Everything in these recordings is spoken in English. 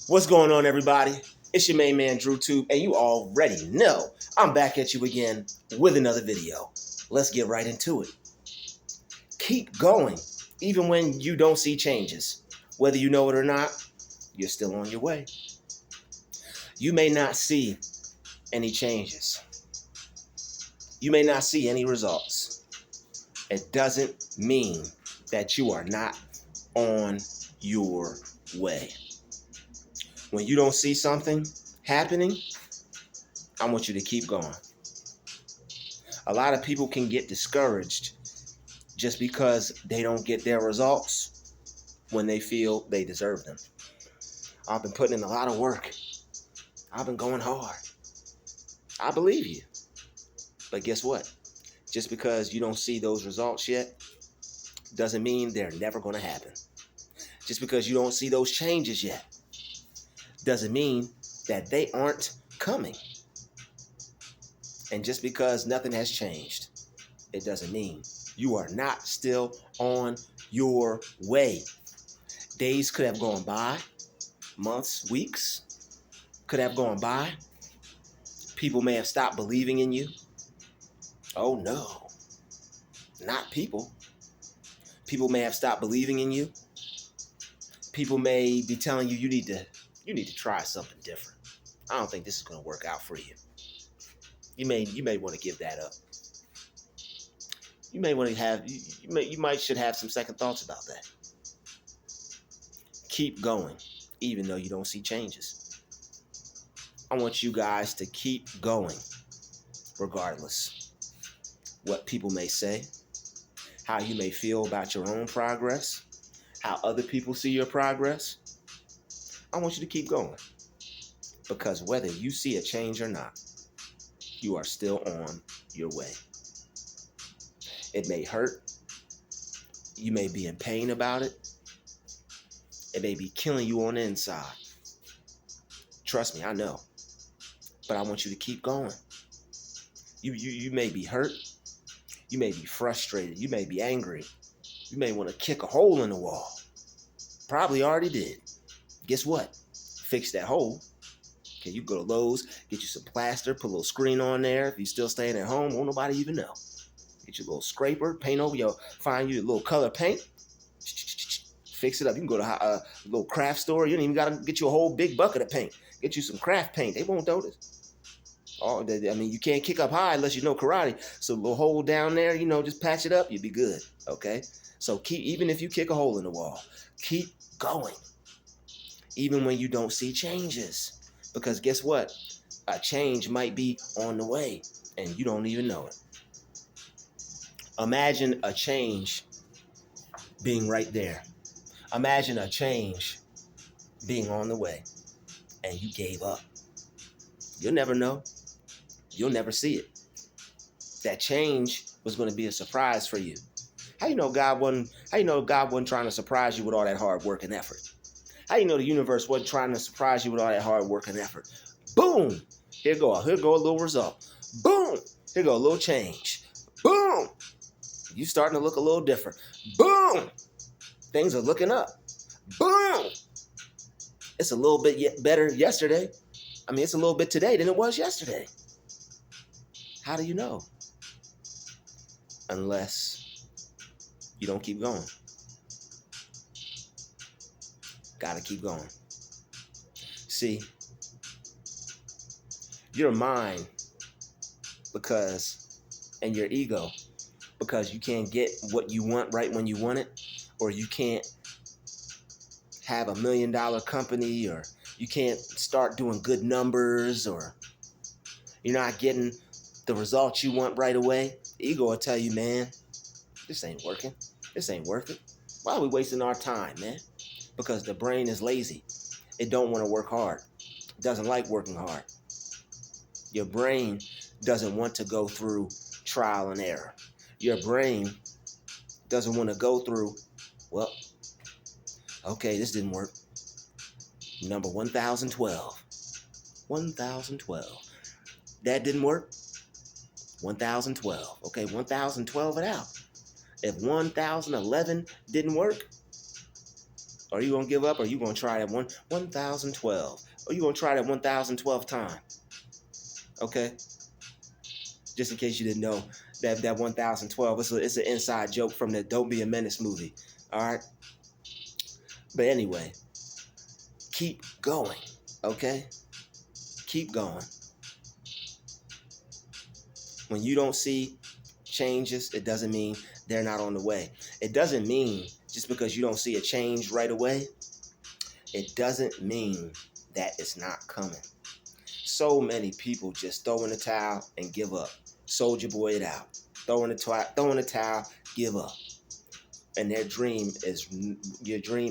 What's going on, everybody? It's your main man, Druuill, and you already know I'm back at you again with another video. Let's get right into it. Keep going, even when you don't see changes. Whether you know it or not, you're still on your way. You may not see any changes. You may not see any results. It doesn't mean that you are not on your way. When you don't see something happening, I want you to keep going. A lot of people can get discouraged just because they don't get their results when they feel they deserve them. I've been putting in a lot of work. I've been going hard. I believe you. But guess what? Just because you don't see those results yet doesn't mean they're never going to happen. Just because you don't see those changes yet doesn't mean that they aren't coming. And just because nothing has changed, it doesn't mean you are not still on your way. Days could have gone by, months, weeks could have gone by. People may have stopped believing in you. Oh no, not people. People may have stopped believing in you. People may be telling you you need to try something different. I don't think this is going to work out for you. You may want to give that up. You may want to have you might should have some second thoughts about that. Keep going, even though you don't see changes. I want you guys to keep going, regardless what people may say, how you may feel about your own progress, how other people see your progress. I want you to keep going, because whether you see a change or not, you are still on your way. It may hurt. You may be in pain about it. It may be killing you on the inside. Trust me, I know. But I want you to keep going. You may be hurt. You may be frustrated. You may be angry. You may want to kick a hole in the wall. Probably already did. Guess what? Fix that hole. Okay, you go to Lowe's, get you some plaster, put a little screen on there. If you're still staying at home, won't nobody even know. Get your little scraper, paint over find you a little color paint. Fix it up. You can go to a little craft store. You don't even got to get you a whole big bucket of paint. Get you some craft paint. They won't notice. You can't kick up high unless you know karate. So a little hole down there, just patch it up. You'll be good. Okay? So even if you kick a hole in the wall, keep going. Even when you don't see changes. Because guess what? A change might be on the way and you don't even know it. Imagine a change being right there. Imagine a change being on the way and you gave up. You'll never know. You'll never see it. That change was going to be a surprise for you. How you know God wasn't trying to surprise you with all that hard work and effort? How you know the universe wasn't trying to surprise you with all that hard work and effort? Boom! Here go a little result. Boom! Here go a little change. Boom! You starting to look a little different. Boom! Things are looking up. Boom! It's a little bit better yesterday. It's a little bit today than it was yesterday. How do you know? Unless you don't keep going. Gotta keep going. See, your mind and your ego, because you can't get what you want right when you want it, or you can't have $1 million company, or you can't start doing good numbers, or you're not getting the results you want right away. The ego will tell you, man, this ain't working. This ain't worth it. Why are we wasting our time, man? Because the brain is lazy. It don't want to work hard. It doesn't like working hard. Your brain doesn't want to go through trial and error. Your brain doesn't want to go through, well, okay, this didn't work. Number 1012. 1012. That didn't work. 1012. Okay, 1012 it out. If 1011 didn't work, Are you gonna give up, or are you gonna try that 1012? Or you gonna try that 1012th time? Okay, just in case you didn't know, that 1012, it's an inside joke from the Don't Be a Menace movie. All right, but anyway, keep going. Okay, keep going. When you don't see changes, it doesn't mean they're not on the way. It doesn't mean just because you don't see a change right away, it doesn't mean that it's not coming. So many people just throw in the towel and give up. Soldier boy it out. Throw in the towel, give up. And your dream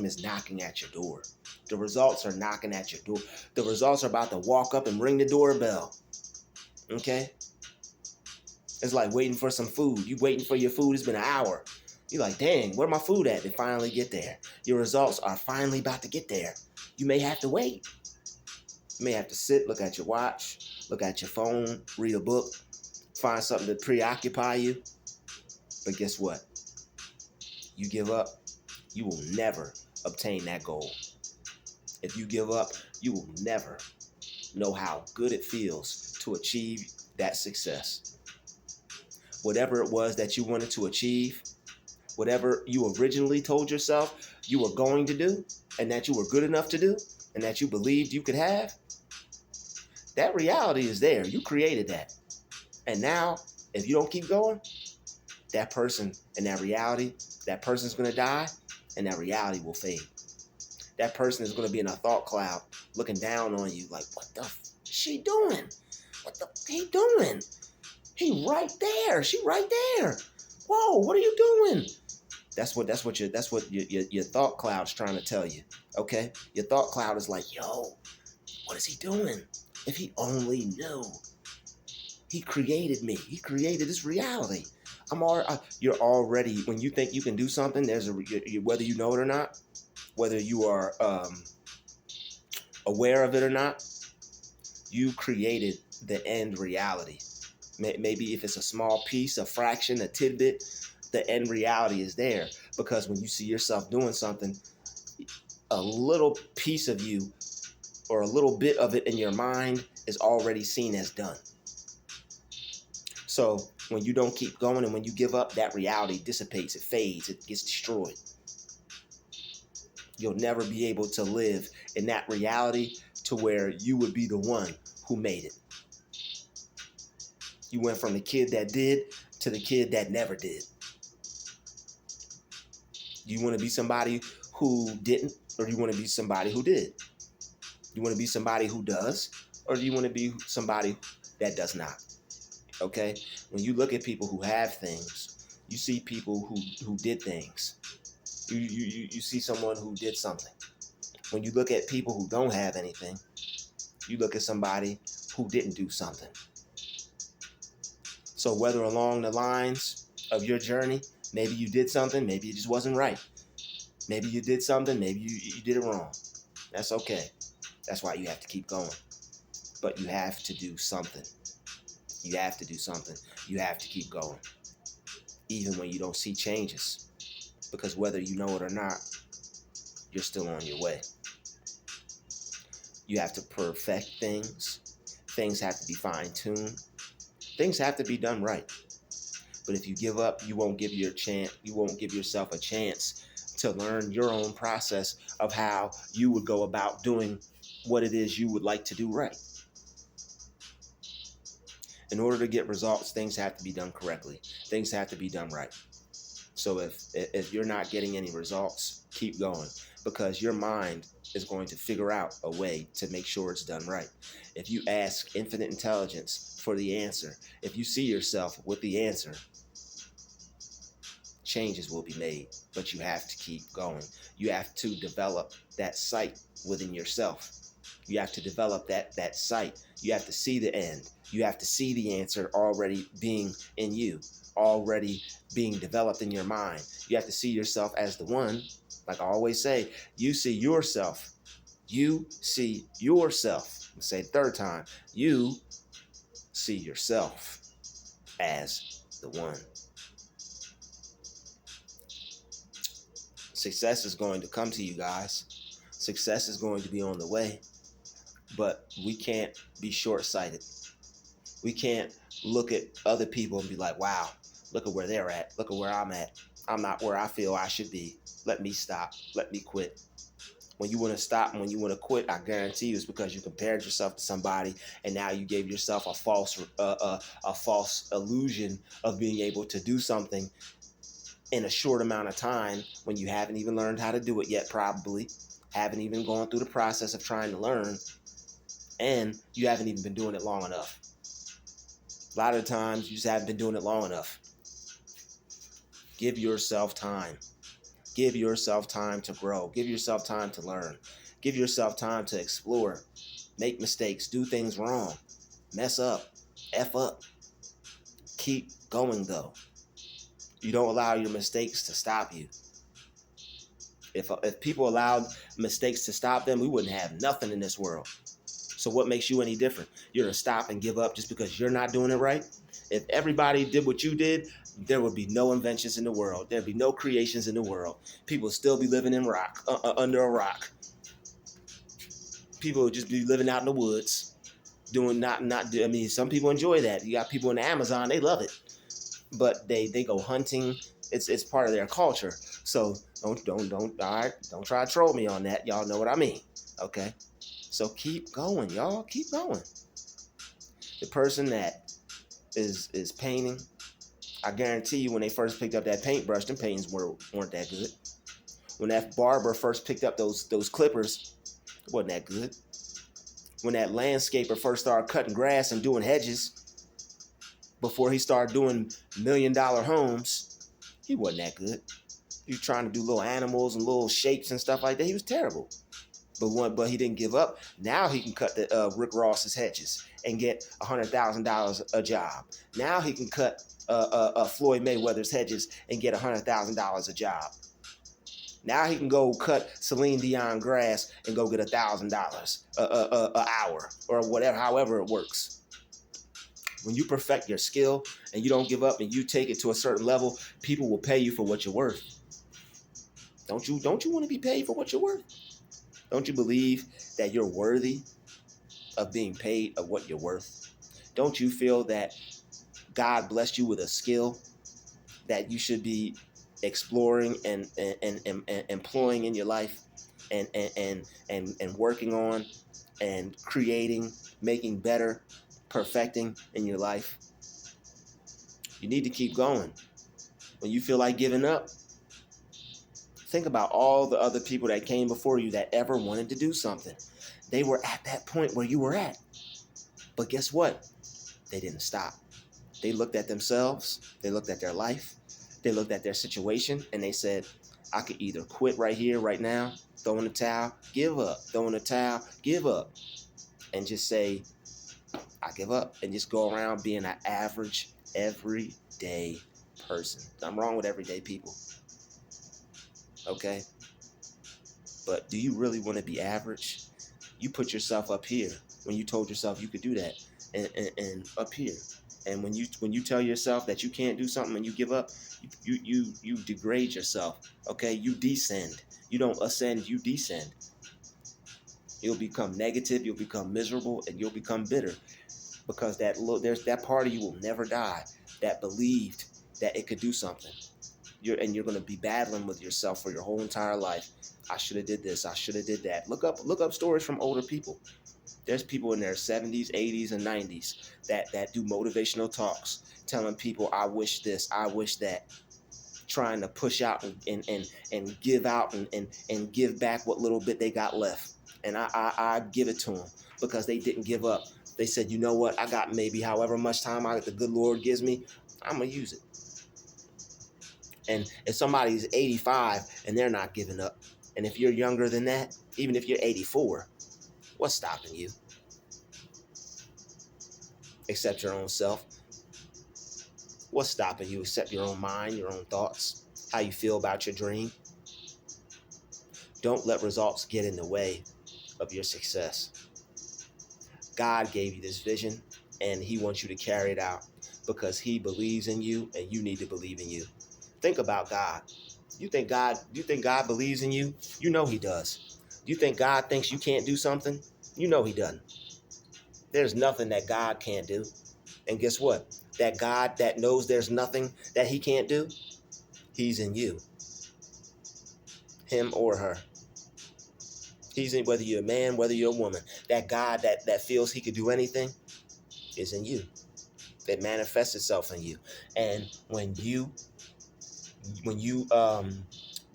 is knocking at your door. The results are knocking at your door. The results are about to walk up and ring the doorbell. Okay? It's like waiting for some food. You waiting for your food, it's been an hour. You're like, dang, where my food at? They finally get there. Your results are finally about to get there. You may have to wait. You may have to sit, look at your watch, look at your phone, read a book, find something to preoccupy you. But guess what? You give up, you will never obtain that goal. If you give up, you will never know how good it feels to achieve that success. Whatever it was that you wanted to achieve, whatever you originally told yourself you were going to do, and that you were good enough to do, and that you believed you could have, that reality is there. You created that. And now, if you don't keep going, that person and that reality, that person's going to die, and that reality will fade. That person is going to be in a thought cloud looking down on you like, what the is she doing? What the he doing? He right there. She right there. Whoa, what are you doing? That's what your thought cloud's trying to tell you. Okay? Your thought cloud is like, yo, what is he doing? If he only knew. He created me. He created this reality. You're already, when you think you can do something, whether you know it or not, whether you are aware of it or not, you created the end reality. Maybe if it's a small piece, a fraction, a tidbit, the end reality is there. Because when you see yourself doing something, a little piece of you or a little bit of it in your mind is already seen as done. So when you don't keep going and when you give up, that reality dissipates, it fades, it gets destroyed. You'll never be able to live in that reality to where you would be the one who made it. You went from the kid that did to the kid that never did. You want to be somebody who didn't, or do you want to be somebody who did? You want to be somebody who does, or do you want to be somebody that does not? Okay? When you look at people who have things, you see people who did things. You see someone who did something. When you look at people who don't have anything, you look at somebody who didn't do something. So whether along the lines of your journey, maybe you did something, maybe it just wasn't right. Maybe you did something, maybe you did it wrong. That's okay. That's why you have to keep going. But you have to do something. You have to do something. You have to keep going. Even when you don't see changes. Because whether you know it or not, you're still on your way. You have to perfect things. Things have to be fine-tuned. Things have to be done right. But if you give up, you won't give yourself a chance to learn your own process of how you would go about doing what it is you would like to do right. In order to get results, things have to be done correctly. Things have to be done right. So if you're not getting any results, keep going, because your mind is going to figure out a way to make sure it's done right. If you ask infinite intelligence for the answer, if you see yourself with the answer, changes will be made, but you have to keep going. You have to develop that sight within yourself. You have to develop that sight. You have to see the end. You have to see the answer already being in you, already being developed in your mind. You have to see yourself as the one. Like I always say, you see yourself. You see yourself. I'll say it third time. You see yourself as the one. Success is going to come to you guys. Success is going to be on the way. But we can't be short-sighted. We can't look at other people and be like, wow, look at where they're at. Look at where I'm at. I'm not where I feel I should be. Let me stop. Let me quit. When you want to stop and when you want to quit, I guarantee you it's because you compared yourself to somebody and now you gave yourself a false illusion of being able to do something in a short amount of time when you haven't even learned how to do it yet, probably haven't even gone through the process of trying to learn, and you haven't even been doing it long enough. A lot of the times you just haven't been doing it long enough. Give yourself time. Give yourself time to grow. Give yourself time to learn. Give yourself time to explore. Make mistakes. Do things wrong. Mess up. F up. Keep going, though. You don't allow your mistakes to stop you. If people allowed mistakes to stop them, we wouldn't have nothing in this world. So what makes you any different? You're going to stop and give up just because you're not doing it right? If everybody did what you did, there would be no inventions in the world. There'd be no creations in the world. People would still be living in under a rock. People would just be living out in the woods, doing not. I mean, some people enjoy that. You got people in the Amazon, they love it, but they go hunting. It's part of their culture. So don't try to troll me on that. Y'all know what I mean, okay? So keep going, y'all. Keep going. The person that is painting, I guarantee you, when they first picked up that paintbrush, them paintings weren't that good. When that barber first picked up those clippers, it wasn't that good. When that landscaper first started cutting grass and doing hedges, before he started doing $1 million homes, he wasn't that good. He was trying to do little animals and little shapes and stuff like that. He was terrible. But he didn't give up. Now he can cut the Rick Ross's hedges and get $100,000 a job. Now he can cut Floyd Mayweather's hedges and get $100,000 a job. Now he can go cut Celine Dion grass and go get $1,000 an hour or whatever, however it works. When you perfect your skill and you don't give up and you take it to a certain level, people will pay you for what you're worth. Don't you want to be paid for what you're worth? Don't you believe that you're worthy of being paid of what you're worth? Don't you feel that God blessed you with a skill that you should be exploring and employing in your life and working on and creating, making better, perfecting in your life? You need to keep going. When you feel like giving up, think about all the other people that came before you that ever wanted to do something. They were at that point where you were at. But guess what? They didn't stop. They looked at themselves. They looked at their life. They looked at their situation and they said, I could either quit right here, right now, throw in the towel, give up, throw in the towel, give up, and just say, I give up, and just go around being an average, everyday person. I'm wrong with everyday people. Okay? But do you really want to be average? You put yourself up here when you told yourself you could do that, and up here. And when you tell yourself that you can't do something and you give up, you degrade yourself. Okay, you descend. You don't ascend, you descend. You'll become negative, you'll become miserable, and you'll become bitter because there's that part of you will never die that believed that it could do something. You're going to be battling with yourself for your whole entire life. I should have did this. I should have did that. Look up stories from older people. There's people in their 70s, 80s, and 90s that do motivational talks, telling people, I wish this, I wish that, trying to push out and give out and give back what little bit they got left. And I give it to them because they didn't give up. They said, you know what, I got maybe however much time the good Lord gives me, I'm going to use it. And if somebody's 85 and they're not giving up, and if you're younger than that, even if you're 84, what's stopping you? Except your own self. What's stopping you except your own mind, your own thoughts, how you feel about your dream? Don't let results get in the way of your success. God gave you this vision, and he wants you to carry it out because he believes in you, and you need to believe in you. Think about God. You think God believes in you? You know he does. You think God thinks you can't do something? You know he doesn't. There's nothing that God can't do. And guess what? That God that knows there's nothing that he can't do, he's in you. Him or her. He's in, whether you're a man, whether you're a woman. That God that feels he could do anything is in you. It manifests itself in you. And when you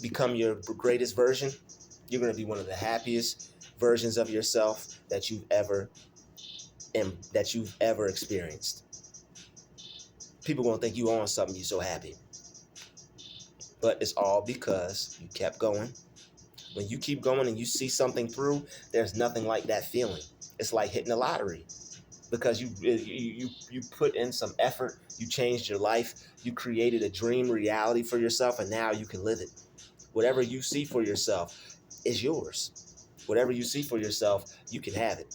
become your greatest version, you're going to be one of the happiest versions of yourself that you've ever experienced. People gonna think you on something. You're so happy, but it's all because you kept going. When you keep going and you see something through, there's nothing like that feeling. It's like hitting the lottery because you put in some effort. You changed your life. You created a dream reality for yourself, and now you can live it. Whatever you see for yourself is yours. Whatever you see for yourself, you can have it.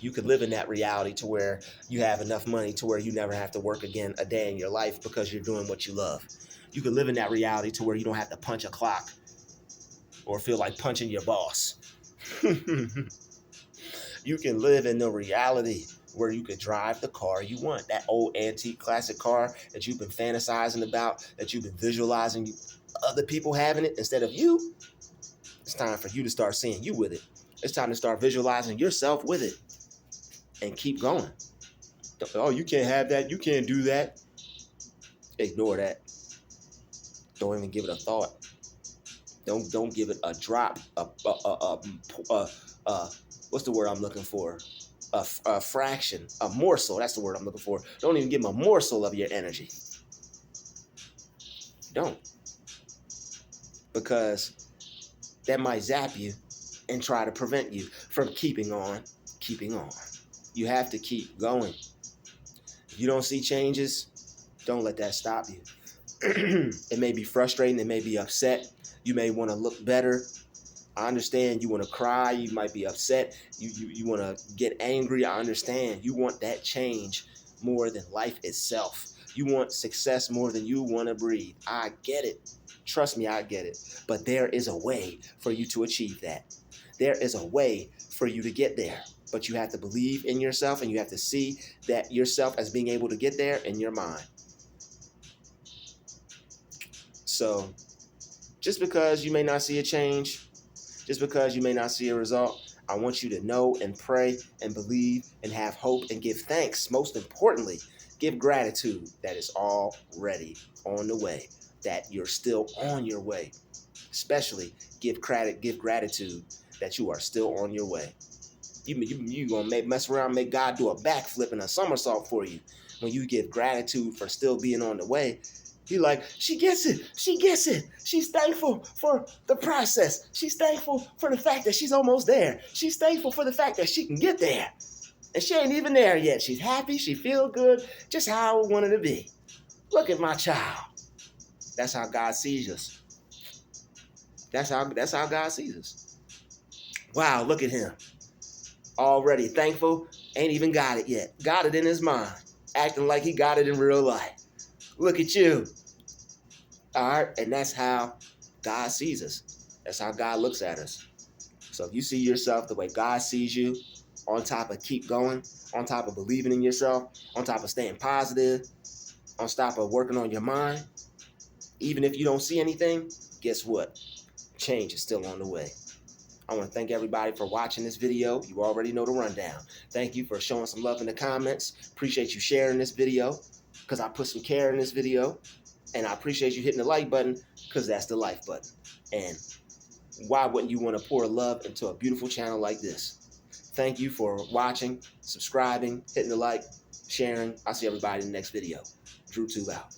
You could live in that reality to where you have enough money to where you never have to work again a day in your life because you're doing what you love. You could live in that reality to where you don't have to punch a clock or feel like punching your boss. You can live in the reality where you could drive the car you want. That old antique classic car that you've been fantasizing about, that you've been visualizing other people having it instead of you. It's time for you to start seeing you with it. It's time to start visualizing yourself with it and keep going. Oh, you can't have that. You can't do that. Ignore that. Don't even give it a thought. Don't give it a drop. What's the word I'm looking for? A fraction, a morsel. That's the word I'm looking for. Don't even give them a morsel of your energy. Don't, because that might zap you and try to prevent you from keeping on. You have to keep going. If you don't see changes, don't let that stop you. It may be frustrating. It may be upset. You may want to look better. I understand you want to cry. You might be upset. You want to get angry. I understand. You want that change more than life itself. You want success more than you want to breathe. I get it. Trust me, I get it. But there is a way for you to achieve that. There is a way for you to get there. But you have to believe in yourself, and you have to see that yourself as being able to get there in your mind. So just because you may not see a change, just because you may not see a result, I want you to know and pray and believe and have hope and give thanks. Most importantly, give gratitude that it's already on the way, that you're still on your way. Especially give gratitude that you are still on your way. You gonna mess around, make God do a backflip and a somersault for you when you give gratitude for still being on the way. He like, she gets it. She's thankful for the process. She's thankful for the fact that she's almost there. She's thankful for the fact that she can get there. And she ain't even there yet. She's happy. She feel good. Just how I wanted to be. Look at my child. That's how God sees us. That's how God sees us. Wow, look at him. Already thankful, ain't even got it yet. Got it in his mind, acting like he got it in real life. Look at you. All right, and that's how God sees us. That's how God looks at us. So if you see yourself the way God sees you, on top of keep going, on top of believing in yourself, on top of staying positive, on top of working on your mind, even if you don't see anything, guess what? Change is still on the way. I want to thank everybody for watching this video. You already know the rundown. Thank you for showing some love in the comments. Appreciate you sharing this video because I put some care in this video. And I appreciate you hitting the like button because that's the life button. And why wouldn't you want to pour love into a beautiful channel like this? Thank you for watching, subscribing, hitting the like, sharing. I'll see everybody in the next video. Druuill out.